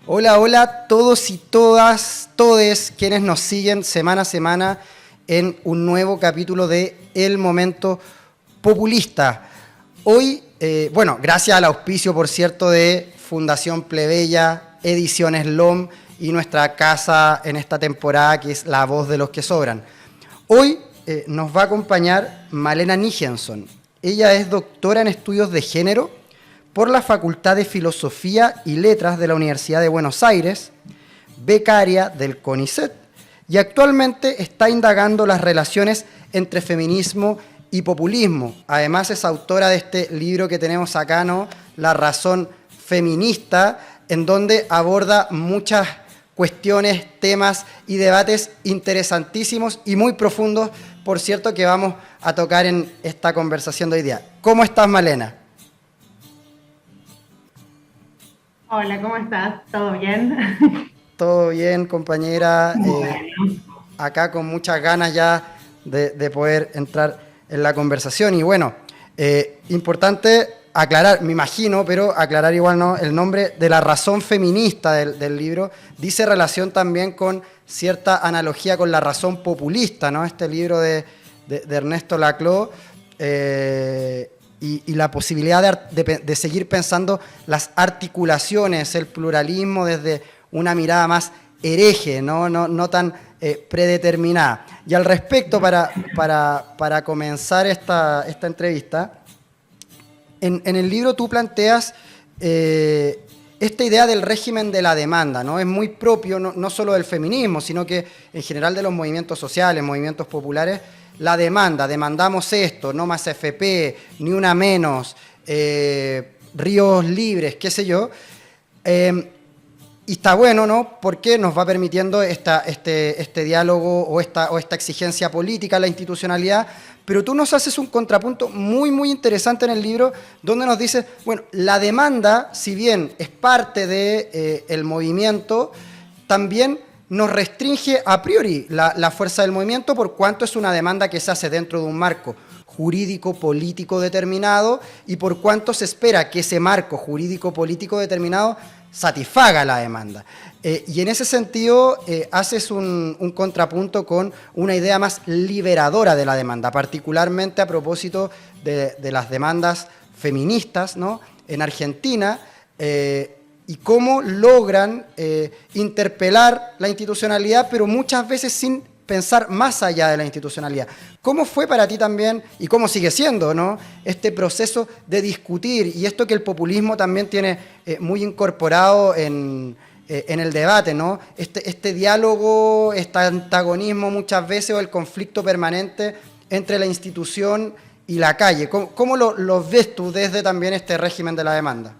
Hola, hola a todos y todas, todes quienes nos siguen semana a semana en un nuevo capítulo de El Momento Populista. Hoy, gracias al auspicio, por cierto, de Fundación Plebeya, Ediciones LOM y nuestra casa en esta temporada, que es La Voz de los que Sobran. Hoy nos va a acompañar Malena Nijenson. Ella es doctora en estudios de género por la Facultad de Filosofía y Letras de la Universidad de Buenos Aires, becaria del CONICET, y actualmente está indagando las relaciones entre feminismo y populismo. Además es autora de este libro que tenemos acá, ¿no? La razón feminista, en donde aborda muchas cuestiones, temas y debates interesantísimos y muy profundos, por cierto, que vamos a tocar en esta conversación de hoy día. ¿Cómo estás, Malena? Hola, ¿cómo estás? ¿Todo bien? Todo bien, compañera. Bueno. Acá con muchas ganas ya de poder entrar en la conversación. Y bueno, importante aclarar, me imagino, pero aclarar igual no, el nombre de la razón feminista del libro dice relación también con cierta analogía con la razón populista, ¿no? Este libro de Ernesto Laclau. Y la posibilidad de seguir pensando las articulaciones, el pluralismo desde una mirada más hereje, no tan predeterminada. Y al respecto, para comenzar esta entrevista, en el libro tú planteas esta idea del régimen de la demanda, ¿no? Es muy propio no solo del feminismo, sino que en general de los movimientos sociales, movimientos populares. La demanda, demandamos esto, no más AFP, ni una menos, ríos libres, qué sé yo. Y está bueno, ¿no? Porque nos va permitiendo este diálogo o esta exigencia política a la institucionalidad. Pero tú nos haces un contrapunto muy, muy interesante en el libro, donde nos dices, bueno, la demanda, si bien es parte del movimiento, también nos restringe a priori la fuerza del movimiento, por cuanto es una demanda que se hace dentro de un marco jurídico político determinado y por cuanto se espera que ese marco jurídico político determinado satisfaga la demanda. Y en ese sentido haces un contrapunto con una idea más liberadora de la demanda, particularmente a propósito de las demandas feministas, ¿no? En Argentina, y cómo logran interpelar la institucionalidad, pero muchas veces sin pensar más allá de la institucionalidad. ¿Cómo fue para ti también, y cómo sigue siendo, ¿no? Este proceso de discutir, y esto que el populismo también tiene muy incorporado en el debate, ¿no? Este diálogo, este antagonismo muchas veces, o el conflicto permanente entre la institución y la calle? ¿Cómo lo ves tú desde también este régimen de la demanda?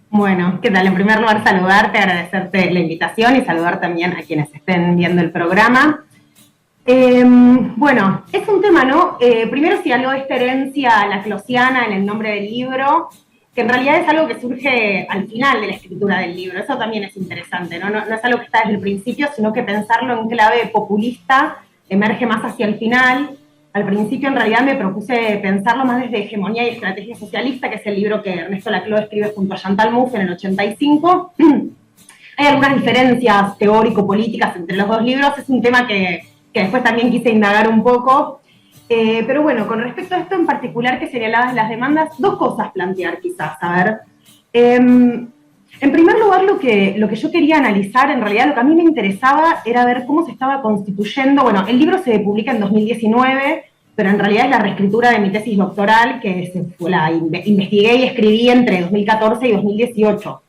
Bueno, ¿qué tal? En primer lugar, saludarte, agradecerte la invitación y saludar también a quienes estén viendo el programa. Bueno, es un tema, ¿no? Primero, si algo de esta herencia laclausiana en el nombre del libro, que en realidad es algo que surge al final de la escritura del libro. Eso también es interesante, ¿no? No es algo que está desde el principio, sino que pensarlo en clave populista emerge más hacia el final. Al principio, en realidad, me propuse pensarlo más desde Hegemonía y Estrategia Socialista, que es el libro que Ernesto Laclau escribe junto a Chantal Mouffe en el 85. Hay algunas diferencias teórico-políticas entre los dos libros. Es un tema que después también quise indagar un poco. Pero bueno, con respecto a esto en particular que señalabas las demandas, dos cosas plantear quizás. A ver, en primer lugar, lo que yo quería analizar, en realidad lo que a mí me interesaba era ver cómo se estaba constituyendo. Bueno, el libro se publica en 2019, pero en realidad es la reescritura de mi tesis doctoral que la investigué y escribí entre 2014 y 2018.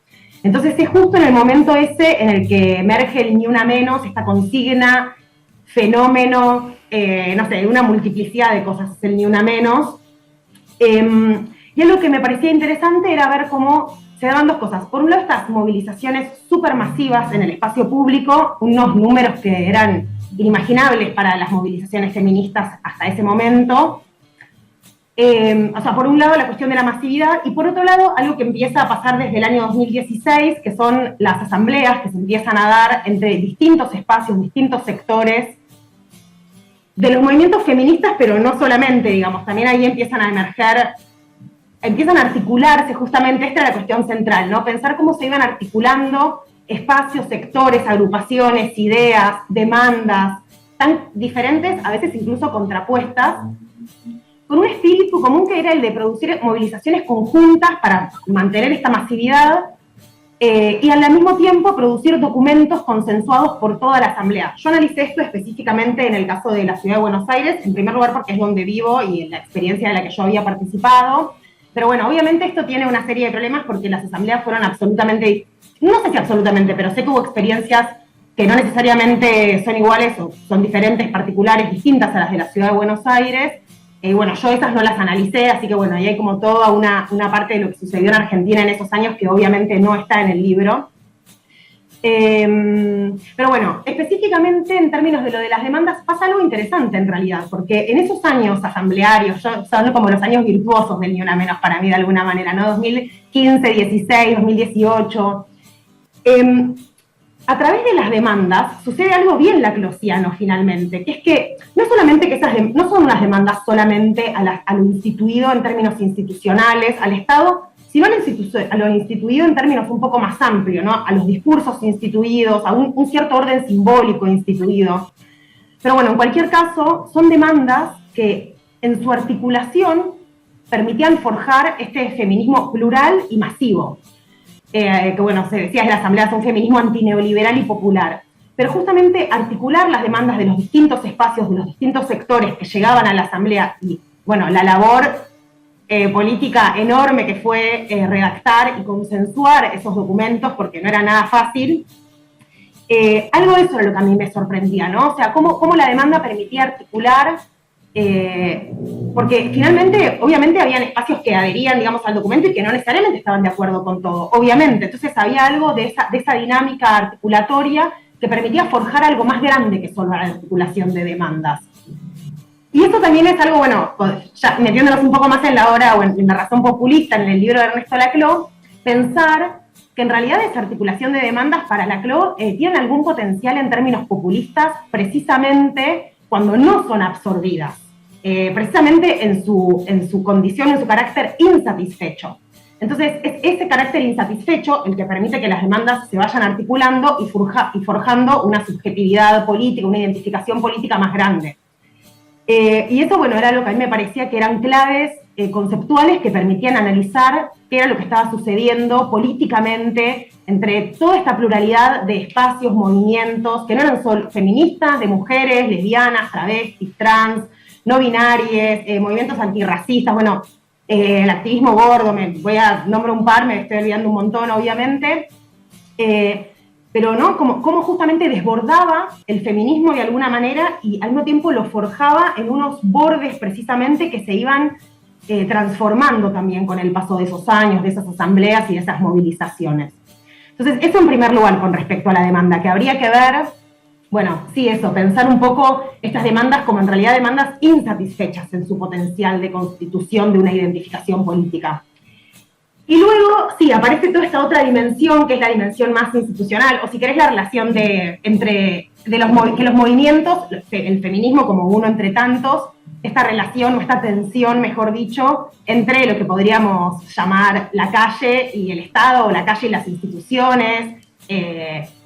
Entonces es justo en el momento ese en el que emerge el ni una menos, esta consigna, fenómeno, no sé, una multiplicidad de cosas es el ni una menos. Y algo que me parecía interesante era ver cómo se daban dos cosas. Por un lado, estas movilizaciones supermasivas en el espacio público, unos números que eran inimaginables para las movilizaciones feministas hasta ese momento. O sea, por un lado la cuestión de la masividad y por otro lado algo que empieza a pasar desde el año 2016, que son las asambleas que se empiezan a dar entre distintos espacios, distintos sectores de los movimientos feministas, pero no solamente, digamos, también ahí empiezan a emerger empiezan a articularse justamente, esta es la cuestión central, ¿no? Pensar cómo se iban articulando espacios, sectores, agrupaciones, ideas, demandas, tan diferentes, a veces incluso contrapuestas, con un espíritu común que era el de producir movilizaciones conjuntas para mantener esta masividad y al mismo tiempo producir documentos consensuados por toda la Asamblea. Yo analicé esto específicamente en el caso de la Ciudad de Buenos Aires, en primer lugar porque es donde vivo y en la experiencia de la que yo había participado, pero bueno, obviamente esto tiene una serie de problemas porque las asambleas fueron absolutamente, no sé si absolutamente, pero sé que hubo experiencias que no necesariamente son iguales o son diferentes, particulares, distintas a las de la Ciudad de Buenos Aires. Bueno, yo esas no las analicé, así que bueno, ahí hay como toda una parte de lo que sucedió en Argentina en esos años que obviamente no está en el libro. Pero bueno, específicamente en términos de lo de las demandas pasa algo interesante en realidad, porque en esos años asamblearios, son como los años virtuosos del Ni Una Menos para mí de alguna manera, ¿no? 2015, 16, 2018, a través de las demandas sucede algo bien laclosiano finalmente, que es que no solamente que no son unas demandas solamente a lo instituido en términos institucionales, al Estado, sino a lo instituido en términos un poco más amplios, ¿no? A los discursos instituidos, a un cierto orden simbólico instituido. Pero bueno, en cualquier caso, son demandas que en su articulación permitían forjar este feminismo plural y masivo. Que bueno, se decía en la Asamblea es un feminismo antineoliberal y popular, pero justamente articular las demandas de los distintos espacios, de los distintos sectores que llegaban a la Asamblea y, bueno, la labor política enorme que fue redactar y consensuar esos documentos, porque no era nada fácil, algo de eso era lo que a mí me sorprendía, ¿no? O sea, cómo la demanda permitía articular, porque finalmente, obviamente, habían espacios que adherían, digamos, al documento y que no necesariamente estaban de acuerdo con todo, obviamente. Entonces había algo de esa dinámica articulatoria que permitía forjar algo más grande que solo la articulación de demandas. Y esto también es algo, bueno, ya metiéndonos un poco más en la obra o en la razón populista, en el libro de Ernesto Laclau, pensar que en realidad esa articulación de demandas para Laclau tiene algún potencial en términos populistas precisamente cuando no son absorbidas. Precisamente en su condición, en su carácter insatisfecho. Entonces, es ese carácter insatisfecho el que permite que las demandas se vayan articulando y forjando una subjetividad política, una identificación política más grande. Y eso, bueno, era lo que a mí me parecía que eran claves conceptuales que permitían analizar qué era lo que estaba sucediendo políticamente entre toda esta pluralidad de espacios, movimientos, que no eran solo feministas, de mujeres, lesbianas, travestis, trans, no binarias, movimientos antirracistas, bueno, el activismo gordo, nombro un par, me estoy olvidando un montón, obviamente, pero ¿no? Como justamente desbordaba el feminismo de alguna manera y al mismo tiempo lo forjaba en unos bordes precisamente que se iban transformando también con el paso de esos años, de esas asambleas y de esas movilizaciones. Entonces, eso en primer lugar con respecto a la demanda, que habría que ver, bueno, sí, eso, pensar un poco estas demandas como en realidad demandas insatisfechas en su potencial de constitución de una identificación política. Y luego, sí, aparece toda esta otra dimensión, que es la dimensión más institucional, o si querés la relación que los movimientos, el feminismo como uno entre tantos, esta relación o esta tensión, mejor dicho, entre lo que podríamos llamar la calle y el Estado, o la calle y las instituciones,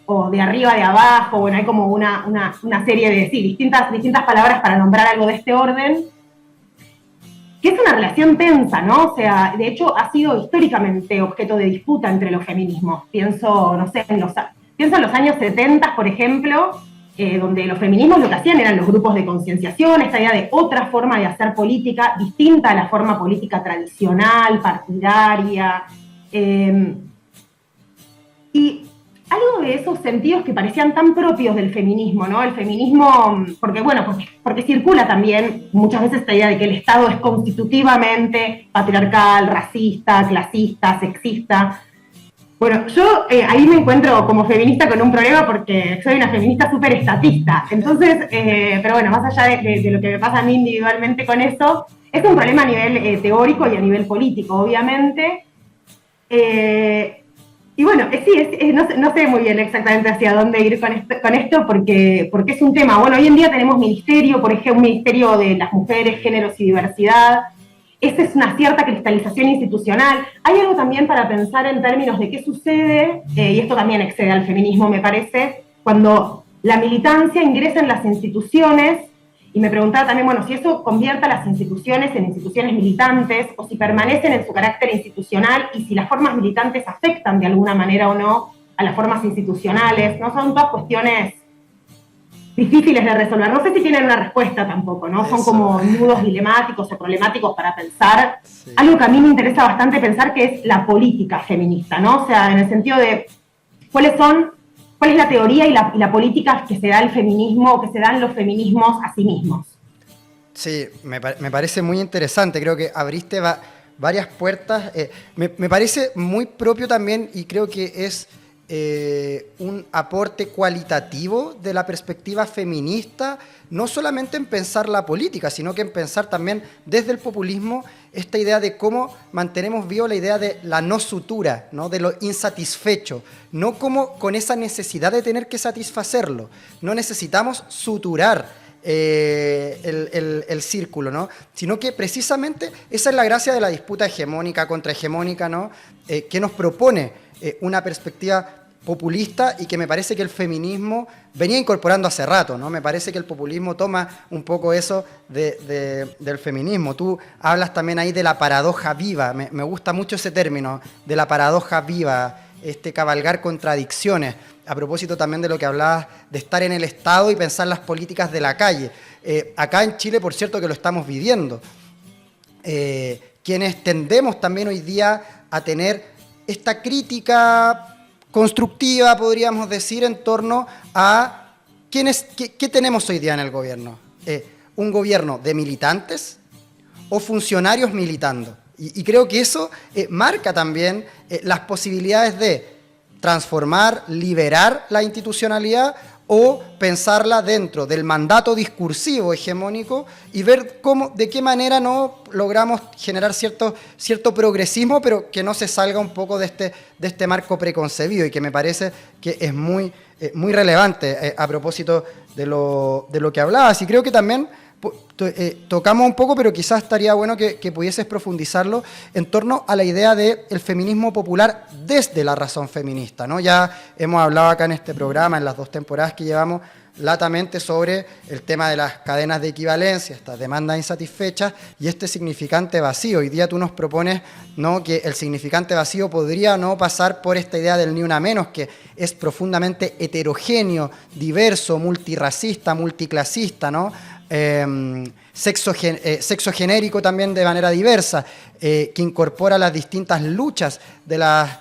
o de arriba, de abajo, bueno, hay como una serie de, sí, distintas palabras para nombrar algo de este orden, que es una relación tensa, ¿no? O sea, de hecho ha sido históricamente objeto de disputa entre los feminismos. Pienso, no sé, pienso en los años 70, por ejemplo, donde los feminismos lo que hacían eran los grupos de concienciación, esta idea de otra forma de hacer política, distinta a la forma política tradicional, partidaria, y algo de esos sentidos que parecían tan propios del feminismo, ¿no? El feminismo, porque circula también muchas veces esta idea de que el Estado es constitutivamente patriarcal, racista, clasista, sexista. Bueno, yo ahí me encuentro como feminista con un problema porque soy una feminista súper estatista. Entonces, pero bueno, más allá de lo que me pasa a mí individualmente con eso, es un problema a nivel teórico y a nivel político, obviamente. Y bueno, sí, no sé muy bien exactamente hacia dónde ir con esto porque es un tema. Bueno, hoy en día tenemos ministerio, por ejemplo, un ministerio de las mujeres, géneros y diversidad, esa es una cierta cristalización institucional. Hay algo también para pensar en términos de qué sucede, y esto también excede al feminismo, me parece, cuando la militancia ingresa en las instituciones, y me preguntaba también, bueno, si eso convierte a las instituciones en instituciones militantes, o si permanecen en su carácter institucional, y si las formas militantes afectan de alguna manera o no a las formas institucionales, ¿no? Son todas cuestiones difíciles de resolver. No sé si tienen una respuesta tampoco, ¿no? Son como nudos dilemáticos o problemáticos para pensar. Sí. Algo que a mí me interesa bastante pensar, que es la política feminista, ¿no? O sea, en el sentido de cuál es la teoría y la política que se da el feminismo, que se dan los feminismos a sí mismos. Sí, me parece muy interesante. Creo que abriste varias puertas. Me parece muy propio también, y creo que es un aporte cualitativo de la perspectiva feminista, no solamente en pensar la política, sino que en pensar también desde el populismo esta idea de cómo mantenemos viva la idea de la no sutura, ¿no? De lo insatisfecho, no como con esa necesidad de tener que satisfacerlo. No necesitamos suturar el círculo, ¿no? Sino que precisamente esa es la gracia de la disputa hegemónica contra hegemónica, ¿no? Que nos propone una perspectiva populista, y que me parece que el feminismo venía incorporando hace rato, ¿no? Me parece que el populismo toma un poco eso del feminismo. Tú hablas también ahí de la paradoja viva, me gusta mucho ese término, de la paradoja viva, cabalgar contradicciones, a propósito también de lo que hablabas de estar en el Estado y pensar las políticas de la calle. Acá en Chile, por cierto, que lo estamos viviendo. Quienes tendemos también hoy día a tener esta crítica constructiva, podríamos decir, en torno a qué tenemos hoy día en el gobierno. ¿Un gobierno de militantes o funcionarios militando? Y creo que eso marca también las posibilidades de transformar, liberar la institucionalidad, o pensarla dentro del mandato discursivo hegemónico y ver de qué manera no logramos generar cierto progresismo, pero que no se salga un poco de este marco preconcebido, y que me parece que es muy relevante a propósito de lo que hablabas. Y creo que también tocamos un poco, pero quizás estaría bueno que pudieses profundizarlo en torno a la idea del feminismo popular desde la razón feminista, ¿no? Ya hemos hablado acá en este programa, en las 2 temporadas que llevamos, latamente sobre el tema de las cadenas de equivalencia, estas demandas insatisfechas y este significante vacío. Hoy día tú nos propones, ¿no?, que el significante vacío podría no pasar por esta idea del ni una menos, que es profundamente heterogéneo, diverso, multirracista, multiclasista, ¿no? Sexo genérico también de manera diversa, que incorpora las distintas luchas de las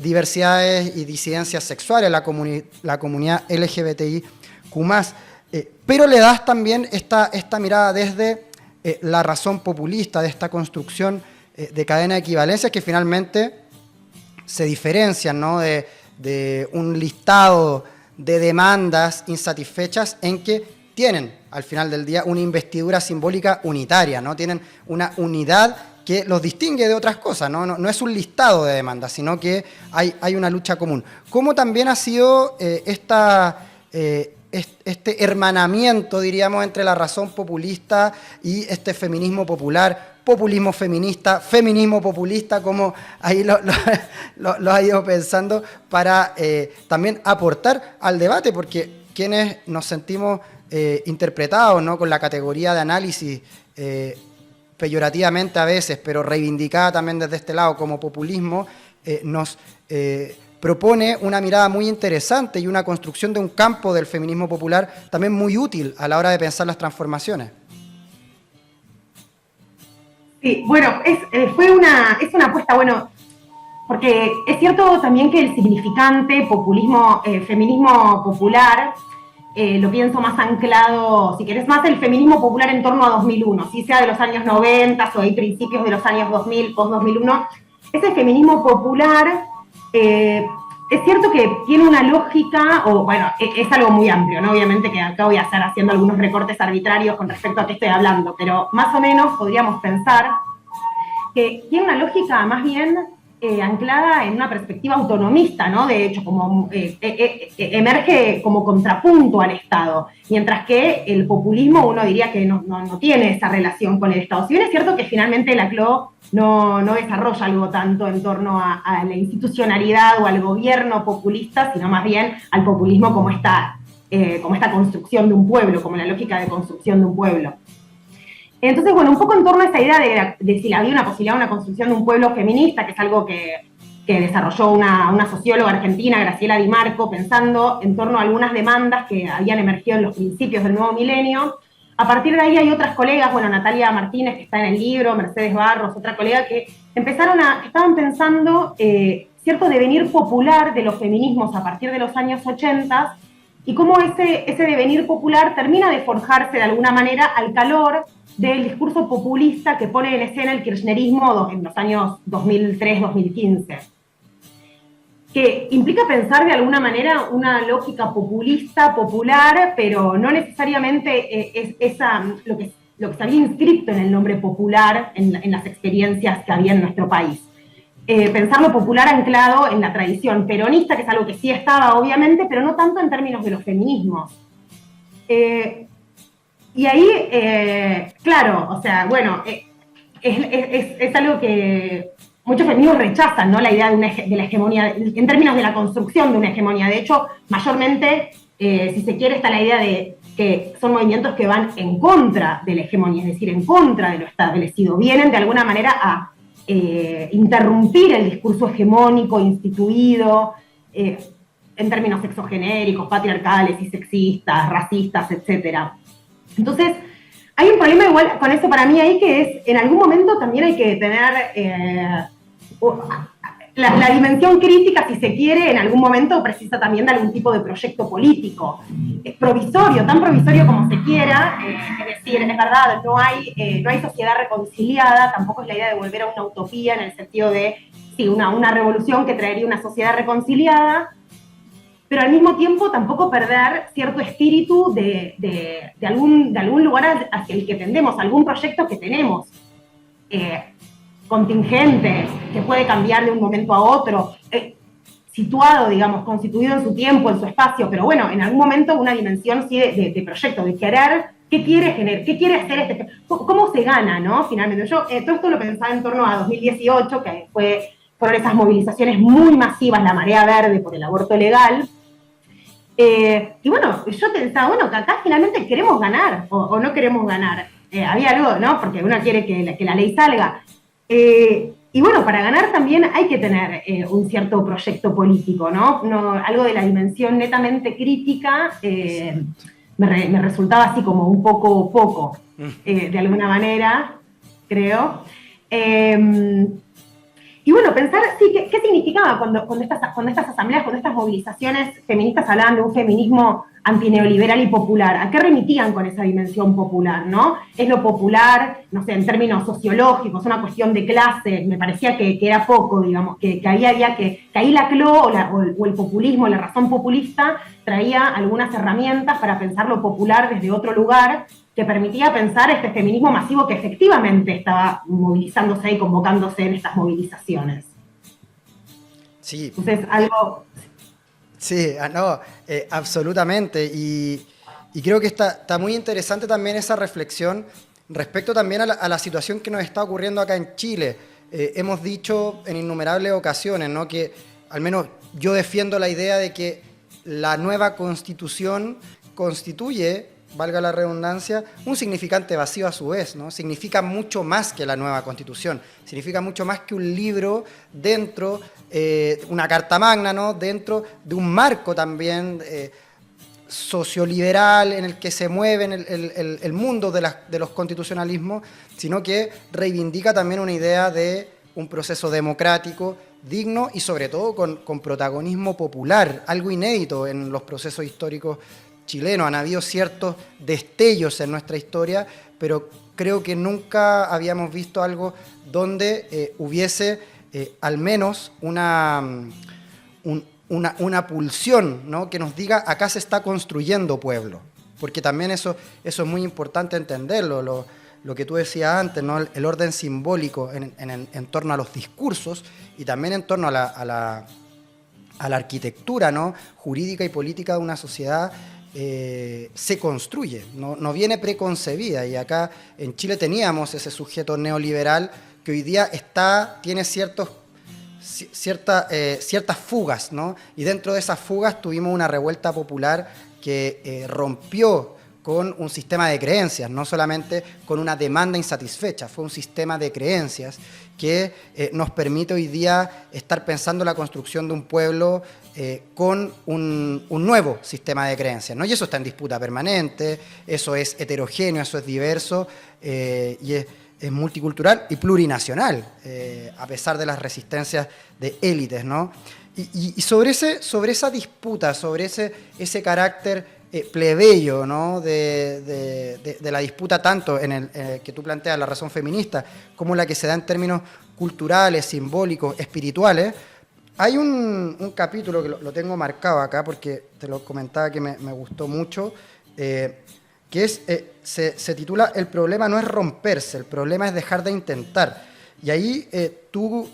diversidades y disidencias sexuales, la comunidad LGBTIQ+, pero le das también esta mirada desde la razón populista, de esta construcción de cadena de equivalencias que finalmente se diferencian, ¿no?, de un listado de demandas insatisfechas en que tienen, al final del día, una investidura simbólica unitaria, ¿no? Tienen una unidad que los distingue de otras cosas, ¿no? No es un listado de demandas, sino que hay una lucha común. ¿Cómo también ha sido este hermanamiento, diríamos, entre la razón populista y este feminismo popular, populismo feminista, feminismo populista, como ahí lo ha ido pensando para también aportar al debate? Porque quienes nos sentimos interpretados, ¿no?, con la categoría de análisis peyorativamente a veces, pero reivindicada también desde este lado como populismo, nos propone una mirada muy interesante y una construcción de un campo del feminismo popular también muy útil a la hora de pensar las transformaciones. Sí, bueno, es una apuesta, bueno, porque es cierto también que el significante populismo, feminismo popular, lo pienso más anclado, si querés, más el feminismo popular en torno a 2001, si sea de los años 90 o hay principios de los años 2000, post-2001, ese feminismo popular es cierto que tiene una lógica, o bueno, es algo muy amplio, ¿no? Obviamente que acá voy a estar haciendo algunos recortes arbitrarios con respecto a qué estoy hablando, pero más o menos podríamos pensar que tiene una lógica más bien anclada en una perspectiva autonomista, ¿no? De hecho, como, emerge como contrapunto al Estado, mientras que el populismo uno diría que no tiene esa relación con el Estado. Si bien es cierto que finalmente la CLO no desarrolla algo tanto en torno a la institucionalidad o al gobierno populista, sino más bien al populismo como esta construcción de un pueblo, como la lógica de construcción de un pueblo. Entonces, bueno, un poco en torno a esa idea de si había una posibilidad de una construcción de un pueblo feminista, que es algo que desarrolló una socióloga argentina, Graciela Di Marco, pensando en torno a algunas demandas que habían emergido en los principios del nuevo milenio. A partir de ahí hay otras colegas, bueno, Natalia Martínez, que está en el libro, Mercedes Barros, otra colega, que estaban pensando cierto devenir popular de los feminismos a partir de los años 80 y cómo ese devenir popular termina de forjarse de alguna manera al calor del discurso populista que pone en escena el kirchnerismo en los años 2003-2015, que implica pensar de alguna manera una lógica populista, popular, pero no necesariamente es lo que se había inscrito en el nombre popular en las experiencias que había en nuestro país. Pensar lo popular anclado en la tradición peronista, que es algo que sí estaba, obviamente, pero no tanto en términos de los feminismos. Y ahí, claro, o sea, bueno, es algo que muchos feminismos rechazan, ¿no? La idea de la hegemonía, en términos de la construcción de una hegemonía. De hecho, mayormente, si se quiere, está la idea de que son movimientos que van en contra de la hegemonía, es decir, en contra de lo establecido. Vienen de alguna manera a interrumpir el discurso hegemónico instituido, en términos sexogenéricos, patriarcales y sexistas, racistas, etcétera. Entonces, hay un problema igual con eso para mí ahí, que es, en algún momento también hay que tener la dimensión crítica, si se quiere, en algún momento precisa también de algún tipo de proyecto político, provisorio, tan provisorio como se quiera, es decir, es verdad, no hay sociedad reconciliada, tampoco es la idea de volver a una utopía en el sentido de, sí, una revolución que traería una sociedad reconciliada, pero al mismo tiempo tampoco perder cierto espíritu de algún lugar hacia el que tendemos, algún proyecto que tenemos, contingente, que puede cambiar de un momento a otro, situado, digamos, constituido en su tiempo, en su espacio, pero bueno, en algún momento una dimensión sí de proyecto, de querer, qué quiere generar, qué quiere hacer cómo se gana, ¿no? Finalmente, yo todo esto lo pensaba en torno a 2018, que fueron esas movilizaciones muy masivas, la marea verde por el aborto legal. Y bueno, yo pensaba, bueno, que acá finalmente queremos ganar o no queremos ganar. Había algo, ¿no? Porque uno quiere que la ley salga. Y bueno, para ganar también hay que tener un cierto proyecto político, ¿no? Algo de la dimensión netamente crítica me resultaba así como un poco, de alguna manera, creo. Y bueno, pensar, sí, ¿qué significaba cuando estas asambleas, cuando estas movilizaciones feministas hablaban de un feminismo antineoliberal y popular? ¿A qué remitían con esa dimensión popular, no? ¿Es lo popular, no sé, en términos sociológicos, una cuestión de clase? Me parecía que era poco, digamos, que ahí la CLO o el populismo, la razón populista, traía algunas herramientas para pensar lo popular desde otro lugar, que permitía pensar este feminismo masivo que efectivamente estaba movilizándose y convocándose en estas movilizaciones. Sí. Entonces, algo... Sí, no, absolutamente. Y creo que está muy interesante también esa reflexión respecto también a la situación que nos está ocurriendo acá en Chile. Hemos dicho en innumerables ocasiones, ¿no?, que al menos yo defiendo la idea de que la nueva Constitución constituye, valga la redundancia, un significante vacío a su vez, ¿no? Significa mucho más que la nueva Constitución, significa mucho más que un libro dentro, una carta magna, ¿no?, dentro de un marco también socioliberal en el que se mueve el mundo de los constitucionalismos, sino que reivindica también una idea de un proceso democrático, digno y sobre todo con protagonismo popular, algo inédito en los procesos históricos chilenos. Han habido ciertos destellos en nuestra historia, pero creo que nunca habíamos visto algo donde hubiese al menos una pulsión, ¿no?, que nos diga acá se está construyendo pueblo, porque también eso es muy importante entenderlo. lo que tú decías antes, ¿no? El orden simbólico en torno a los discursos y también en torno a la arquitectura, ¿no? Jurídica y política de una sociedad, se construye, no viene preconcebida. Y acá en Chile teníamos ese sujeto neoliberal que hoy día tiene ciertas fugas, ¿no? Y dentro de esas fugas tuvimos una revuelta popular que rompió con un sistema de creencias, no solamente con una demanda insatisfecha, fue un sistema de creencias que nos permite hoy día estar pensando la construcción de un pueblo con un nuevo sistema de creencias, ¿no? Y eso está en disputa permanente, eso es heterogéneo, eso es diverso, y es multicultural y plurinacional, a pesar de las resistencias de élites, ¿no? Y sobre esa disputa, sobre ese carácter plebeyo, ¿no? de la disputa tanto en el que tú planteas, la razón feminista, como la que se da en términos culturales, simbólicos, espirituales. Hay un capítulo que lo tengo marcado acá porque te lo comentaba que me gustó mucho, que se titula "El problema no es romperse, el problema es dejar de intentar". Y ahí tú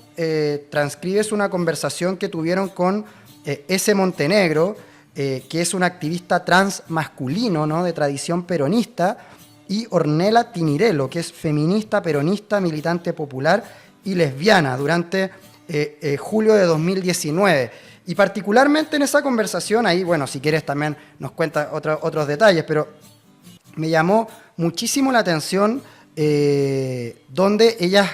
transcribes una conversación que tuvieron con S. Montenegro, que es un activista trans masculino, ¿no? De tradición peronista, y Ornella Tinirello, que es feminista, peronista, militante popular y lesbiana, durante julio de 2019. Y particularmente en esa conversación, ahí, bueno, si quieres también nos cuentas otros detalles, pero me llamó muchísimo la atención donde ellas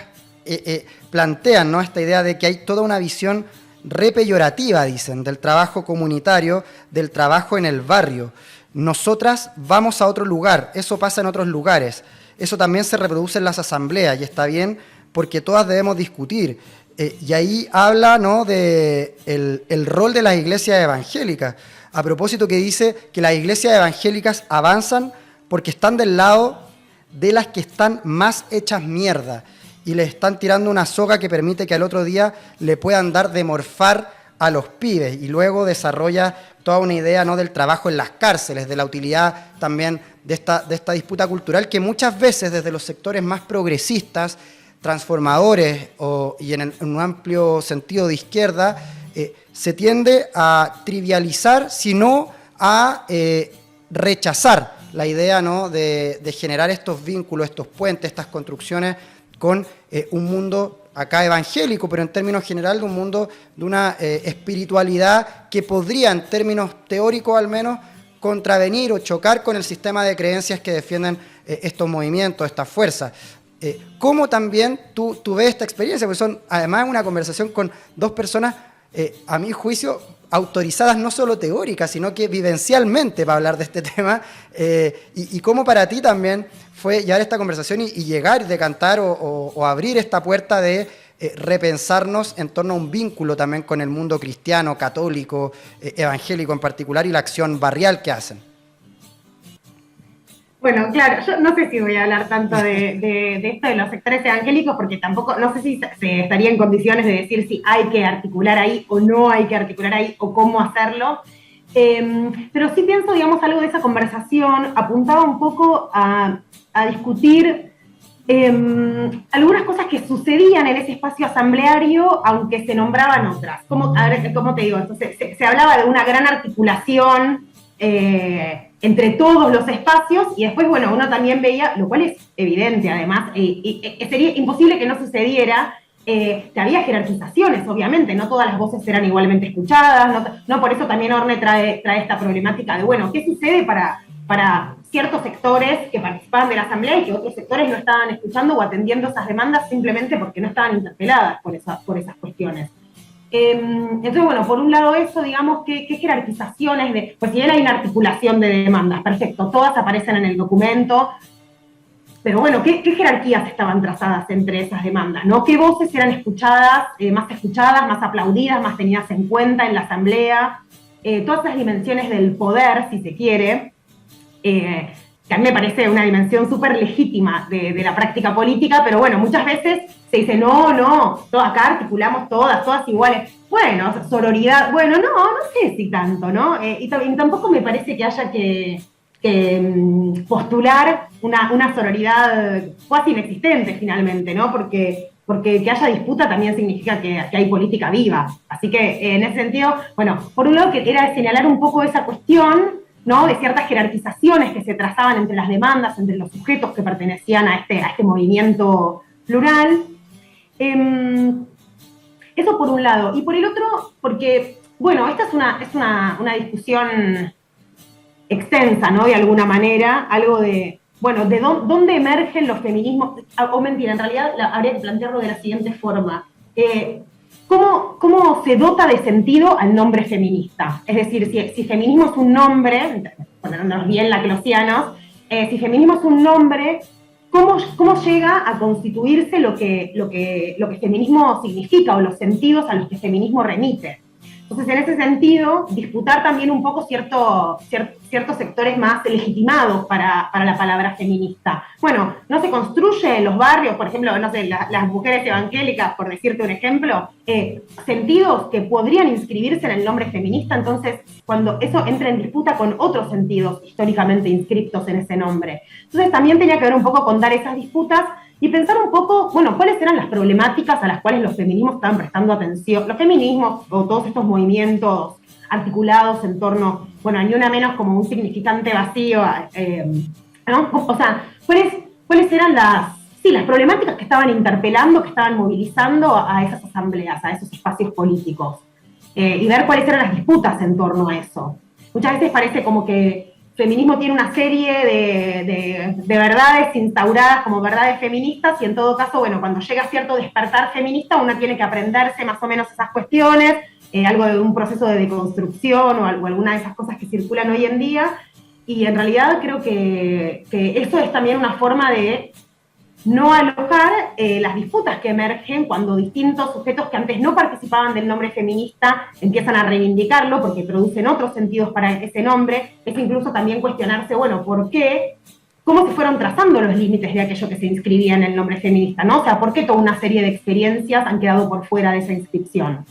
plantean, ¿no? Esta idea de que hay toda una visión repeyorativa, dicen, del trabajo comunitario, del trabajo en el barrio. Nosotras vamos a otro lugar, eso pasa en otros lugares, eso también se reproduce en las asambleas y está bien porque todas debemos discutir. Y ahí habla, ¿no? de el rol de las iglesias evangélicas, a propósito que dice que las iglesias evangélicas avanzan porque están del lado de las que están más hechas mierda y le están tirando una soga que permite que al otro día le puedan dar de morfar a los pibes, y luego desarrolla toda una idea, ¿no? del trabajo en las cárceles, de la utilidad también de esta disputa cultural que muchas veces desde los sectores más progresistas, transformadores y en un amplio sentido de izquierda, se tiende a trivializar, sino a rechazar la idea, ¿no? de generar estos vínculos, estos puentes, estas construcciones con un mundo acá evangélico, pero en términos generales de un mundo de una espiritualidad que podría, en términos teóricos al menos, contravenir o chocar con el sistema de creencias que defienden estos movimientos, estas fuerzas. ¿Cómo también tú ves esta experiencia? Porque son además una conversación con dos personas, a mi juicio, autorizadas no solo teóricas, sino que vivencialmente para hablar de este tema, y cómo para ti también fue llevar esta conversación y llegar, decantar o abrir esta puerta de repensarnos en torno a un vínculo también con el mundo cristiano, católico, evangélico en particular, y la acción barrial que hacen. Bueno, claro, yo no sé si voy a hablar tanto de esto de los sectores evangélicos, porque tampoco, no sé si se estaría en condiciones de decir si hay que articular ahí o no hay que articular ahí o cómo hacerlo. Pero sí pienso, digamos, algo de esa conversación apuntaba un poco a discutir algunas cosas que sucedían en ese espacio asambleario, aunque se nombraban otras. A ver, ¿cómo te digo? Entonces, se hablaba de una gran articulación entre todos los espacios, y después, bueno, uno también veía, lo cual es evidente además, sería imposible que no sucediera, que había jerarquizaciones, obviamente, no todas las voces eran igualmente escuchadas, no por eso también Orne trae esta problemática de, bueno, ¿qué sucede para ciertos sectores que participaban de la asamblea y que otros sectores no estaban escuchando o atendiendo esas demandas simplemente porque no estaban interpeladas por esas cuestiones? Entonces, bueno, por un lado eso, digamos, ¿qué jerarquizaciones pues si bien hay una articulación de demandas, perfecto, todas aparecen en el documento, pero bueno, ¿qué jerarquías estaban trazadas entre esas demandas, ¿no? ¿Qué voces eran escuchadas, más aplaudidas, más tenidas en cuenta en la asamblea? Todas esas dimensiones del poder, si se quiere, que a mí me parece una dimensión súper legítima de la práctica política, pero bueno, muchas veces se dice, no, acá articulamos todas iguales. Bueno, sororidad, bueno, no sé si tanto, ¿no? Y tampoco me parece que haya que postular una sororidad casi inexistente finalmente, ¿no? Porque que haya disputa también significa que hay política viva. Así que en ese sentido, bueno, por un lado que era señalar un poco esa cuestión, ¿no? De ciertas jerarquizaciones que se trazaban entre las demandas, entre los sujetos que pertenecían a este movimiento plural. Eso por un lado. Y por el otro, porque, bueno, esta es una discusión extensa, ¿no? De alguna manera, algo de, bueno, de dónde emergen los feminismos, o mentira, en realidad habría que plantearlo de la siguiente forma. ¿Cómo se dota de sentido al nombre feminista? Es decir, si feminismo es un nombre, ponernos bien laclosianos, si feminismo es un nombre, ¿cómo llega a constituirse lo que feminismo significa o los sentidos a los que feminismo remite? Entonces, en ese sentido, disputar también un poco ciertos sectores más legitimados para la palabra feminista. Bueno, no se construye en los barrios, por ejemplo, no sé, las mujeres evangélicas, por decirte un ejemplo, sentidos que podrían inscribirse en el nombre feminista, entonces, cuando eso entra en disputa con otros sentidos históricamente inscriptos en ese nombre. Entonces, también tenía que ver un poco con dar esas disputas y pensar un poco, bueno, cuáles eran las problemáticas a las cuales los feminismos estaban prestando atención, los feminismos o todos estos movimientos articulados en torno, bueno, ni una menos como un significante vacío, ¿no? O sea, ¿cuáles eran las problemáticas que estaban interpelando, que estaban movilizando a esas asambleas, a esos espacios políticos? Y ver cuáles eran las disputas en torno a eso. Muchas veces parece como que el feminismo tiene una serie de verdades instauradas como verdades feministas y en todo caso, bueno, cuando llega cierto despertar feminista uno tiene que aprenderse más o menos esas cuestiones, algo de un proceso de deconstrucción o alguna de esas cosas que circulan hoy en día, y en realidad creo que eso es también una forma de no alojar las disputas que emergen cuando distintos sujetos que antes no participaban del nombre feminista empiezan a reivindicarlo porque producen otros sentidos para ese nombre. Es incluso también cuestionarse, bueno, ¿por qué? ¿Cómo se fueron trazando los límites de aquello que se inscribía en el nombre feminista, ¿no? O sea, ¿por qué toda una serie de experiencias han quedado por fuera de esa inscripción?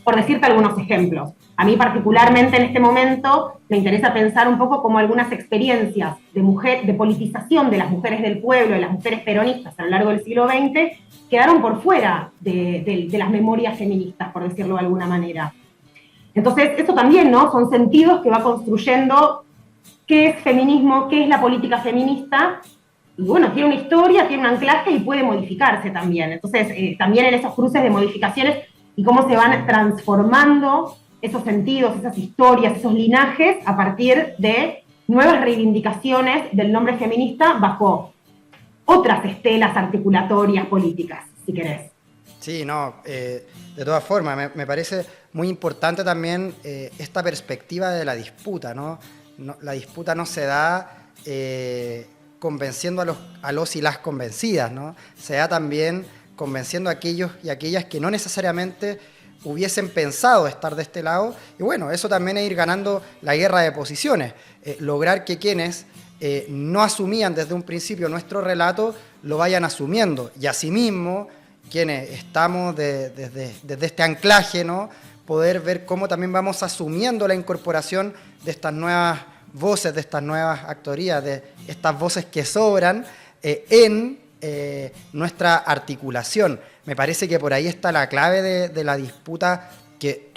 Por decirte algunos ejemplos. A mí particularmente en este momento me interesa pensar un poco cómo algunas experiencias de politización de las mujeres del pueblo, de las mujeres peronistas a lo largo del siglo XX, quedaron por fuera de las memorias feministas, por decirlo de alguna manera. Entonces, eso también, ¿no? Son sentidos que va construyendo qué es feminismo, qué es la política feminista, y bueno, tiene una historia, tiene un anclaje y puede modificarse también. Entonces, también en esos cruces de modificaciones y cómo se van transformando esos sentidos, esas historias, esos linajes a partir de nuevas reivindicaciones del nombre feminista bajo otras estelas articulatorias políticas, si querés. Sí, no, de todas formas, me parece muy importante también esta perspectiva de la disputa, ¿no? La disputa no se da convenciendo a los y las convencidas, ¿no? Se da también convenciendo a aquellos y aquellas que no necesariamente hubiesen pensado estar de este lado, y bueno, eso también es ir ganando la guerra de posiciones, lograr que quienes no asumían desde un principio nuestro relato, lo vayan asumiendo, y asimismo, quienes estamos desde este anclaje, ¿no? Poder ver cómo también vamos asumiendo la incorporación de estas nuevas voces, de estas nuevas actorías, de estas voces que sobran en nuestra articulación. Me parece que por ahí está la clave de la disputa, que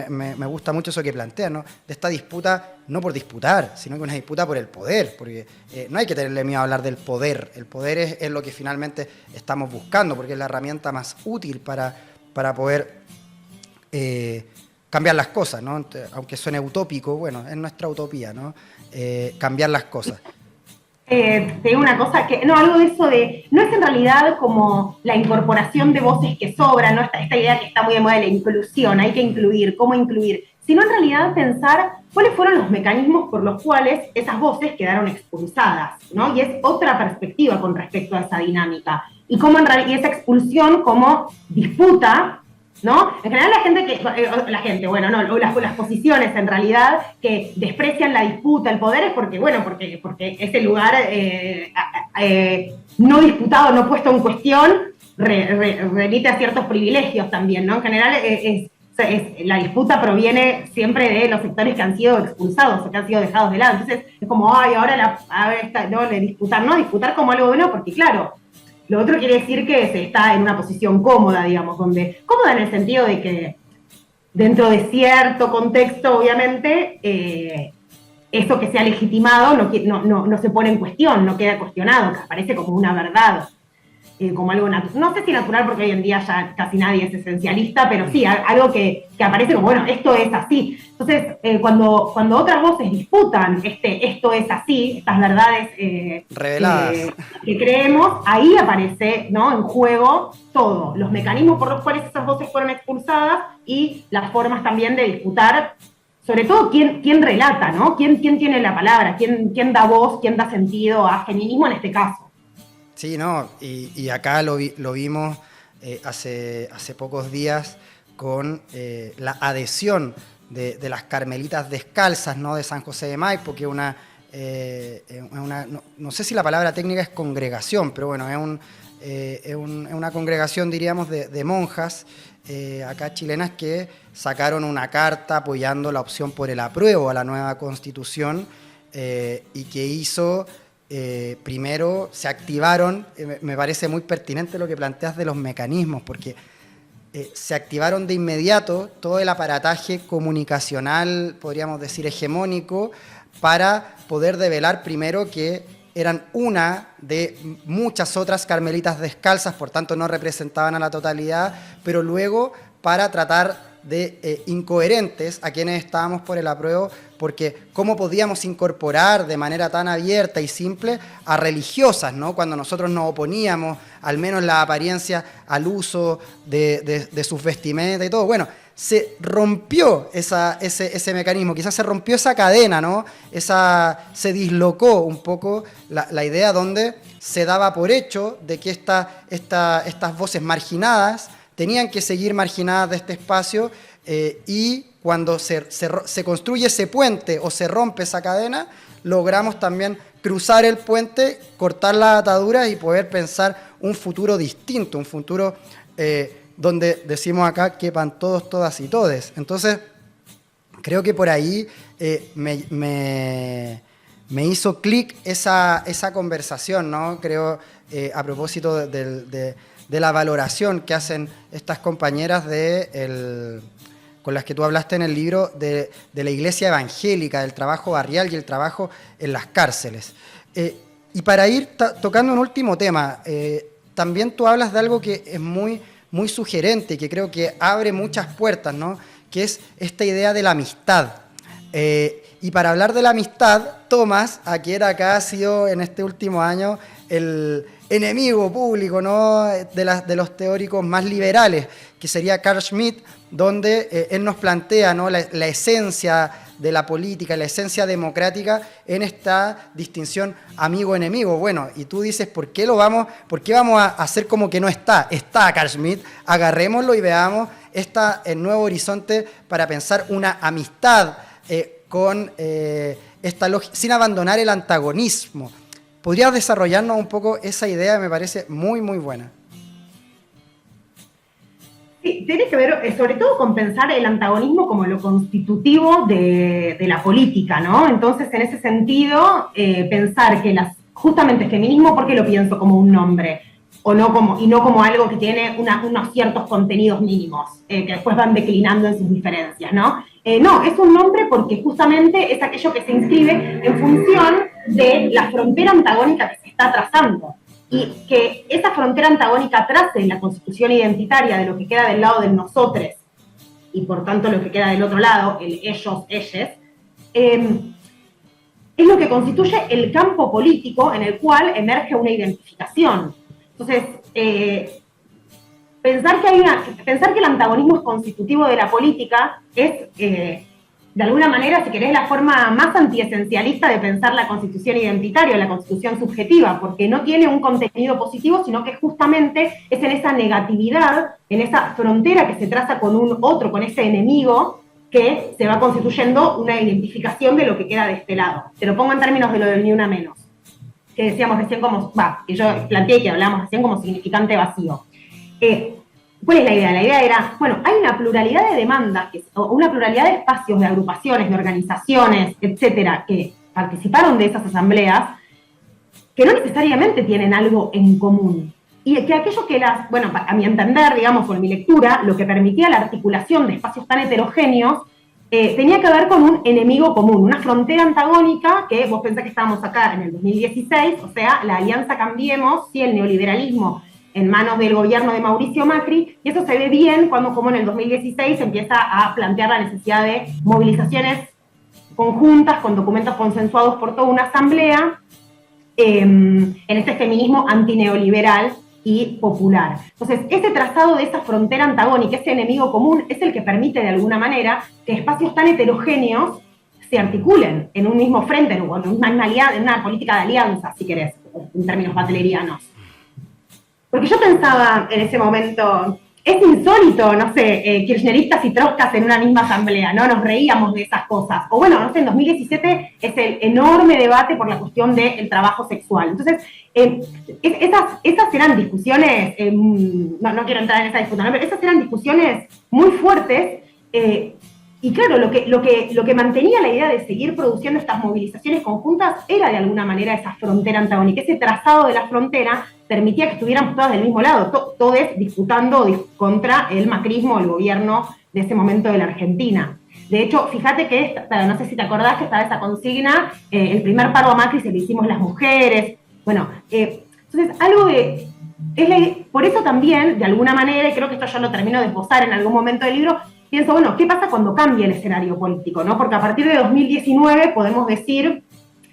me gusta mucho eso que planteas, ¿no? De esta disputa, no por disputar, sino que una disputa por el poder, porque no hay que tenerle miedo a hablar del poder. El poder es lo que finalmente estamos buscando, porque es la herramienta más útil para poder cambiar las cosas, ¿no? Aunque suene utópico, bueno, es nuestra utopía, ¿no? Cambiar las cosas. Te digo una cosa, algo de eso de, no es en realidad como la incorporación de voces que sobran, ¿no? Esta idea que está muy de moda de la inclusión, hay que incluir, cómo incluir, sino en realidad pensar cuáles fueron los mecanismos por los cuales esas voces quedaron expulsadas, ¿no? Y es otra perspectiva con respecto a esa dinámica. Y cómo y esa expulsión como disputa, ¿no? En general las posiciones en realidad que desprecian la disputa, el poder, es porque ese lugar no disputado, no puesto en cuestión, remite a ciertos privilegios también, ¿no? En general sea, la disputa proviene siempre de los sectores que han sido expulsados o que han sido dejados de lado. Entonces es como, ay, ahora disputar como algo bueno, porque claro, lo otro quiere decir que se está en una posición cómoda, digamos, cómoda en el sentido de que dentro de cierto contexto, obviamente, eso que se ha legitimado no se pone en cuestión, no queda cuestionado, que aparece como una verdad, como algo natural. No sé si natural, porque hoy en día ya casi nadie es esencialista, pero sí, algo que aparece como, bueno, esto es así. Entonces, cuando otras voces disputan esto es así, estas verdades reveladas que creemos, ahí aparece, ¿no?, en juego todo, los mecanismos por los cuales esas voces fueron expulsadas y las formas también de disputar, sobre todo quién relata, ¿no? ¿Quién tiene la palabra? ¿Quién da voz? ¿Quién da sentido a feminismo en este caso? Sí, no, y acá lo vimos hace pocos días con la adhesión de las Carmelitas Descalzas, ¿no?, de San José de Maipo, que no sé si la palabra técnica es congregación, pero bueno, es una congregación, diríamos, de monjas acá chilenas que sacaron una carta apoyando la opción por el apruebo a la nueva Constitución y que hizo... primero se activaron, me parece muy pertinente lo que planteas de los mecanismos, porque se activaron de inmediato todo el aparataje comunicacional, podríamos decir hegemónico, para poder develar primero que eran una de muchas otras carmelitas descalzas, por tanto no representaban a la totalidad, pero luego para tratar de incoherentes a quienes estábamos por el apruebo, porque cómo podíamos incorporar de manera tan abierta y simple a religiosas, ¿no?, cuando nosotros nos oponíamos, al menos en la apariencia, al uso de sus vestimentas y todo. Bueno, se rompió ese mecanismo, quizás se rompió esa cadena, ¿no? Se dislocó un poco la idea donde se daba por hecho de que estas voces marginadas tenían que seguir marginadas de este espacio y cuando se construye ese puente o se rompe esa cadena, logramos también cruzar el puente, cortar las ataduras y poder pensar un futuro distinto, un futuro donde decimos acá quepan todos, todas y todes. Entonces, creo que por ahí me hizo clic esa conversación, ¿no? Creo, a propósito de la valoración que hacen estas compañeras con las que tú hablaste en el libro, de la iglesia evangélica, del trabajo barrial y el trabajo en las cárceles. Y para ir tocando un último tema, también tú hablas de algo que es muy, muy sugerente, que creo que abre muchas puertas, ¿no?, que es esta idea de la amistad. Y para hablar de la amistad, Tomás, a quien acá ha sido en este último año el enemigo público, ¿no?, de los teóricos más liberales, que sería Carl Schmitt, donde él nos plantea, ¿no?, la esencia de la política, la esencia democrática en esta distinción amigo-enemigo. Bueno, y tú dices, ¿por qué vamos a hacer como que no está? Está Carl Schmitt, agarrémoslo y veamos el nuevo horizonte para pensar una amistad con esta lógica, sin abandonar el antagonismo. ¿Podrías desarrollarnos un poco esa idea? Me parece muy, muy buena. Sí, tiene que ver sobre todo con pensar el antagonismo como lo constitutivo de la política, ¿no? Entonces, en ese sentido, pensar que justamente el feminismo, ¿por qué lo pienso como un nombre? Y no como algo que tiene unos ciertos contenidos mínimos, que después van declinando en sus diferencias, ¿no? No, es un nombre porque justamente es aquello que se inscribe en función de la frontera antagónica que se está trazando. Y que esa frontera antagónica trace la constitución identitaria de lo que queda del lado del nosotres y por tanto lo que queda del otro lado, el ellos, ellas, es lo que constituye el campo político en el cual emerge una identificación. Entonces, pensar que el antagonismo es constitutivo de la política es, de alguna manera, si querés, la forma más antiesencialista de pensar la constitución identitaria, la constitución subjetiva, porque no tiene un contenido positivo, sino que justamente es en esa negatividad, en esa frontera que se traza con un otro, con ese enemigo, que se va constituyendo una identificación de lo que queda de este lado. Te lo pongo en términos de lo del ni una menos, que decíamos recién que yo planteé que hablábamos recién como significante vacío. ¿cuál es la idea? La idea era, bueno, hay una pluralidad de demandas, o una pluralidad de espacios, de agrupaciones, de organizaciones, etcétera, que participaron de esas asambleas, que no necesariamente tienen algo en común. Y que aquello que bueno, a mi entender, digamos, con mi lectura, lo que permitía la articulación de espacios tan heterogéneos, tenía que ver con un enemigo común, una frontera antagónica que vos pensás que estábamos acá en el 2016, o sea, la Alianza Cambiemos, ¿sí? El neoliberalismo en manos del gobierno de Mauricio Macri, y eso se ve bien cuando, como en el 2016, se empieza a plantear la necesidad de movilizaciones conjuntas con documentos consensuados por toda una asamblea, en este feminismo antineoliberal y popular. Entonces, ese trazado de esa frontera antagónica, ese enemigo común, es el que permite de alguna manera que espacios tan heterogéneos se articulen en un mismo frente, o en una política de alianza, si querés, en términos batlerianos. Porque yo pensaba en ese momento, es insólito, no sé, kirchneristas y trotskis en una misma asamblea, ¿no? Nos reíamos de esas cosas. O bueno, no sé, en 2017 es el enorme debate por la cuestión del trabajo sexual. Entonces, esas eran discusiones, no quiero entrar en esa disputa, ¿no? Pero esas eran discusiones muy fuertes, y claro, lo que mantenía la idea de seguir produciendo estas movilizaciones conjuntas era de alguna manera esa frontera antagónica, ese trazado de la frontera permitía que estuviéramos todas del mismo lado, todos disputando contra el macrismo, el gobierno de ese momento de la Argentina. De hecho, fíjate que, no sé si te acordás que estaba esa consigna, el primer paro a Macri se lo hicimos las mujeres. Bueno, entonces algo de... por eso también, de alguna manera, y creo que esto yo lo termino de esbozar en algún momento del libro, pienso, bueno, ¿qué pasa cuando cambia el escenario político, ¿no? Porque a partir de 2019 podemos decir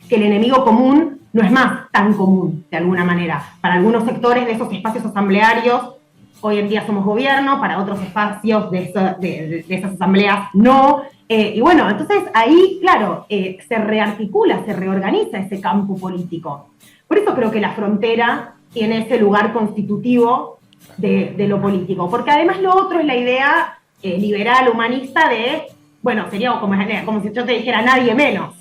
que el enemigo común no es más tan común, de alguna manera. Para algunos sectores de esos espacios asamblearios, hoy en día somos gobierno, para otros espacios de esas asambleas no. Y bueno, entonces ahí, claro, se rearticula, se reorganiza ese campo político. Por eso creo que la frontera tiene ese lugar constitutivo de lo político. Porque además lo otro es la idea liberal, humanista de, bueno, sería como si yo te dijera nadie menos.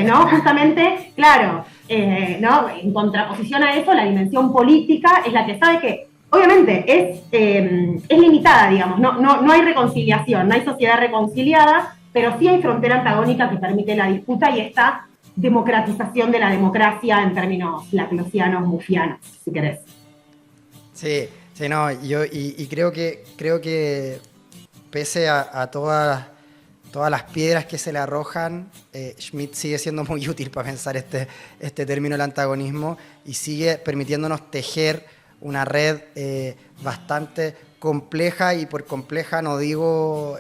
¿No? Justamente, claro, ¿no? En contraposición a eso, la dimensión política es la que sabe que, obviamente, es limitada, digamos, no hay reconciliación, no hay sociedad reconciliada, pero sí hay frontera antagónica que permite la disputa y esta democratización de la democracia en términos laclosianos, muffianos, si querés. Sí, sí, no, y creo que pese a todas las piedras que se le arrojan, Schmitt sigue siendo muy útil para pensar este término del antagonismo y sigue permitiéndonos tejer una red bastante compleja, y por compleja no digo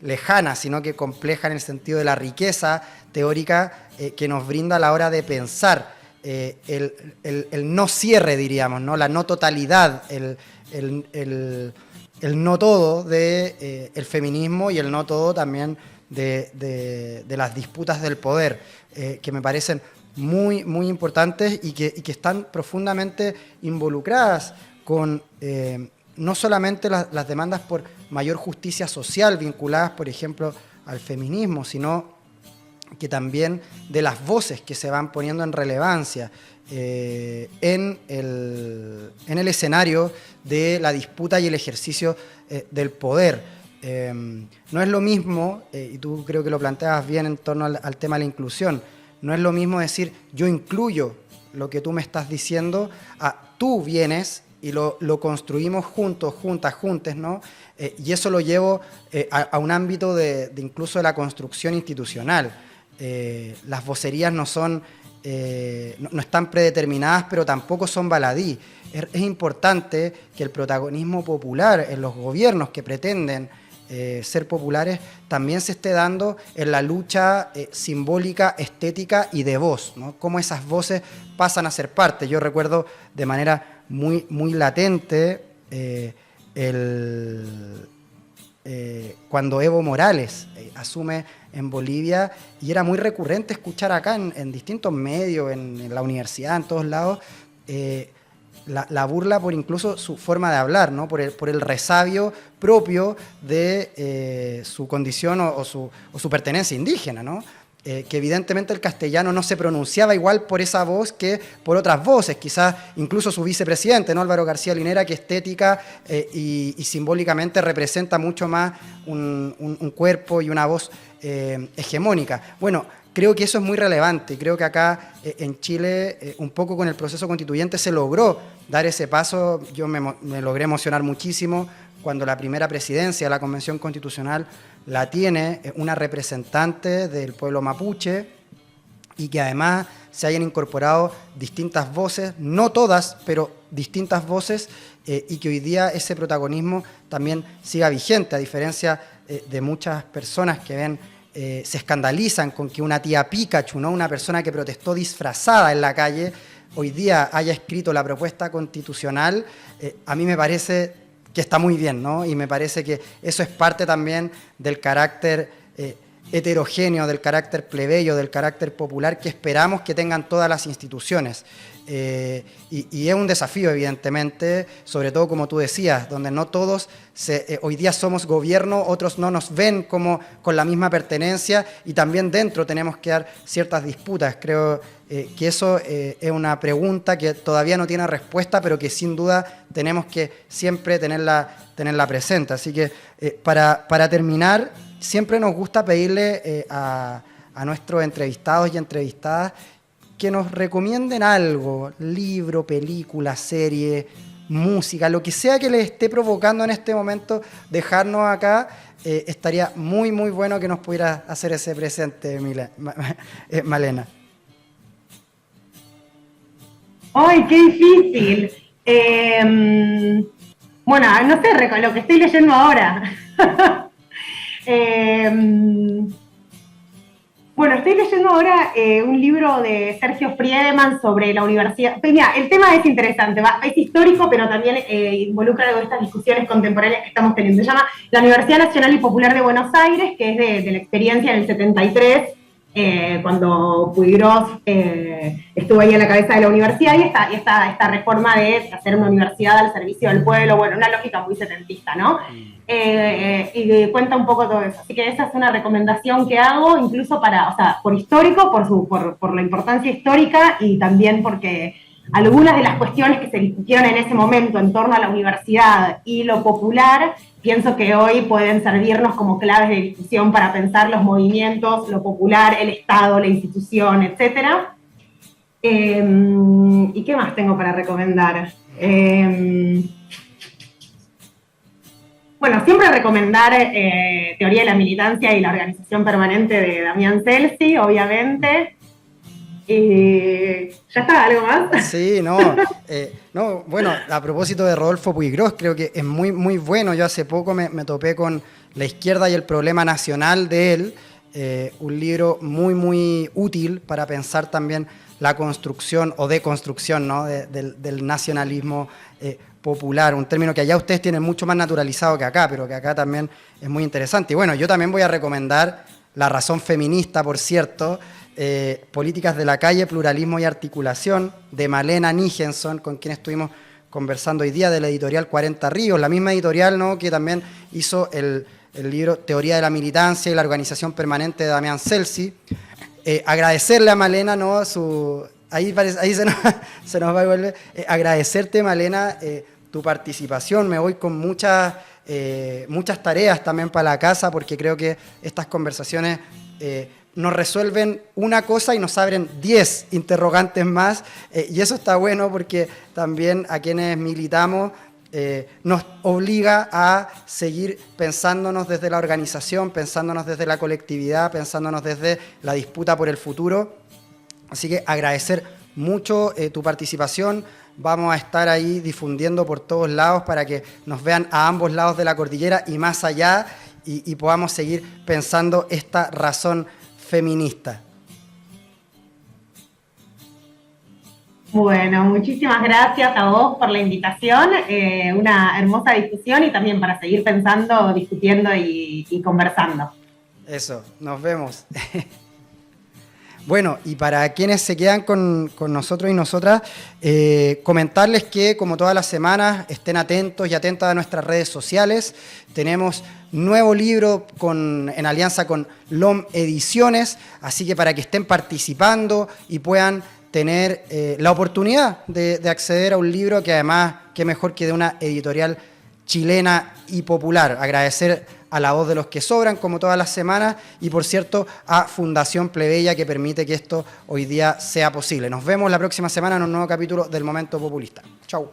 lejana, sino que compleja en el sentido de la riqueza teórica que nos brinda a la hora de pensar el no cierre, diríamos, ¿no? La no totalidad, el no todo del feminismo y el no todo también de las disputas del poder, que me parecen muy, muy importantes y que están profundamente involucradas con no solamente las demandas por mayor justicia social vinculadas, por ejemplo, al feminismo, sino que también de las voces que se van poniendo en relevancia en el escenario de la disputa y el ejercicio del poder. No es lo mismo, y tú creo que lo planteabas bien en torno al tema de la inclusión, no es lo mismo decir yo incluyo lo que tú me estás diciendo a tú vienes y lo construimos juntos, juntas, juntes, ¿no? Y eso lo llevo a un ámbito de incluso de la construcción institucional. Las vocerías no están predeterminadas, pero tampoco son baladí. Es importante que el protagonismo popular en los gobiernos que pretenden ser populares también se esté dando en la lucha simbólica, estética y de voz, ¿no? Cómo esas voces pasan a ser parte. Yo recuerdo de manera muy, muy latente cuando Evo Morales asume en Bolivia, y era muy recurrente escuchar acá en distintos medios, en la universidad, en todos lados, la burla por incluso su forma de hablar, ¿no? por el resabio propio de su condición o su pertenencia indígena, ¿no? que evidentemente el castellano no se pronunciaba igual por esa voz que por otras voces, quizás incluso su vicepresidente, ¿no? Álvaro García Linera, que estética y simbólicamente representa mucho más un cuerpo y una voz hegemónica. Bueno, creo que eso es muy relevante. Creo que acá en Chile, un poco con el proceso constituyente, se logró dar ese paso. Yo me logré emocionar muchísimo cuando la primera presidencia de la Convención Constitucional la tiene una representante del pueblo mapuche y que además se hayan incorporado distintas voces, no todas, pero distintas voces, y que hoy día ese protagonismo también siga vigente, a diferencia de muchas personas que ven, se escandalizan con que una tía Pikachu, ¿no? Una persona que protestó disfrazada en la calle, hoy día haya escrito la propuesta constitucional. A mí me parece que está muy bien, ¿no? Y me parece que eso es parte también del carácter heterogéneo, del carácter plebeyo, del carácter popular que esperamos que tengan todas las instituciones. Y es un desafío, evidentemente, sobre todo como tú decías, donde no todos hoy día somos gobierno, otros no nos ven como con la misma pertenencia y también dentro tenemos que dar ciertas disputas. Creo que eso es una pregunta que todavía no tiene respuesta, pero que sin duda tenemos que siempre tenerla presente. Así que para terminar, siempre nos gusta pedirle a nuestros entrevistados y entrevistadas que nos recomienden algo, libro, película, serie, música, lo que sea que les esté provocando en este momento dejarnos acá. Estaría muy, muy bueno que nos pudiera hacer ese presente, Malena. ¡Ay, qué difícil! Bueno, no sé, lo que estoy leyendo ahora. Bueno, estoy leyendo ahora un libro de Sergio Friedemann sobre la universidad. Mira, el tema es interesante, es histórico, pero también involucra algo de estas discusiones contemporáneas que estamos teniendo. Se llama La Universidad Nacional y Popular de Buenos Aires, que es de la experiencia en el 73, cuando Puigros estuvo ahí a la cabeza de la universidad, y esta reforma de hacer una universidad al servicio del pueblo, bueno, una lógica muy setentista, ¿no? Y cuenta un poco todo eso. Así que esa es una recomendación que hago, incluso por histórico, por la importancia histórica, y también porque algunas de las cuestiones que se discutieron en ese momento en torno a la universidad y lo popular, pienso que hoy pueden servirnos como claves de discusión para pensar los movimientos, lo popular, el Estado, la institución, etc. ¿Y qué más tengo para recomendar? Bueno, siempre recomendar Teoría de la Militancia y la Organización Permanente de Damián Celsi, obviamente. ¿Ya está? ¿Algo más? Sí, no, bueno, a propósito de Rodolfo Puigros, creo que es muy, muy bueno. Yo hace poco me topé con La izquierda y el problema nacional de él, un libro muy, muy útil para pensar también la construcción o deconstrucción, ¿no? del nacionalismo popular, un término que allá ustedes tienen mucho más naturalizado que acá, pero que acá también es muy interesante. Y bueno, yo también voy a recomendar La razón feminista, por cierto, Políticas de la calle, pluralismo y articulación, de Malena Nijenson, con quien estuvimos conversando hoy día, de la editorial 40 Ríos, la misma editorial, ¿no?, que también hizo el libro Teoría de la Militancia y la Organización Permanente de Damián Celsi. Agradecerle a Malena, ¿no?, ahí se nos va a volver. Agradecerte, Malena, tu participación. Me voy con muchas tareas también para la casa, porque creo que estas conversaciones nos resuelven una cosa y nos abren 10 interrogantes más, y eso está bueno porque también a quienes militamos nos obliga a seguir pensándonos desde la organización, pensándonos desde la colectividad, pensándonos desde la disputa por el futuro. Así que agradecer mucho tu participación. Vamos a estar ahí difundiendo por todos lados para que nos vean a ambos lados de la cordillera y más allá, y podamos seguir pensando esta razón feminista. Bueno, muchísimas gracias a vos por la invitación, una hermosa discusión y también para seguir pensando, discutiendo y conversando. Eso, nos vemos. Bueno, y para quienes se quedan con nosotros y nosotras, comentarles que como todas las semanas estén atentos y atentas a nuestras redes sociales. Tenemos nuevo libro en alianza con LOM Ediciones, así que para que estén participando y puedan tener la oportunidad de acceder a un libro que además, qué mejor que de una editorial chilena y popular. Agradecer a La Voz de los que Sobran, como todas las semanas, y por cierto, a Fundación Plebeya, que permite que esto hoy día sea posible. Nos vemos la próxima semana en un nuevo capítulo del Momento Populista. Chau.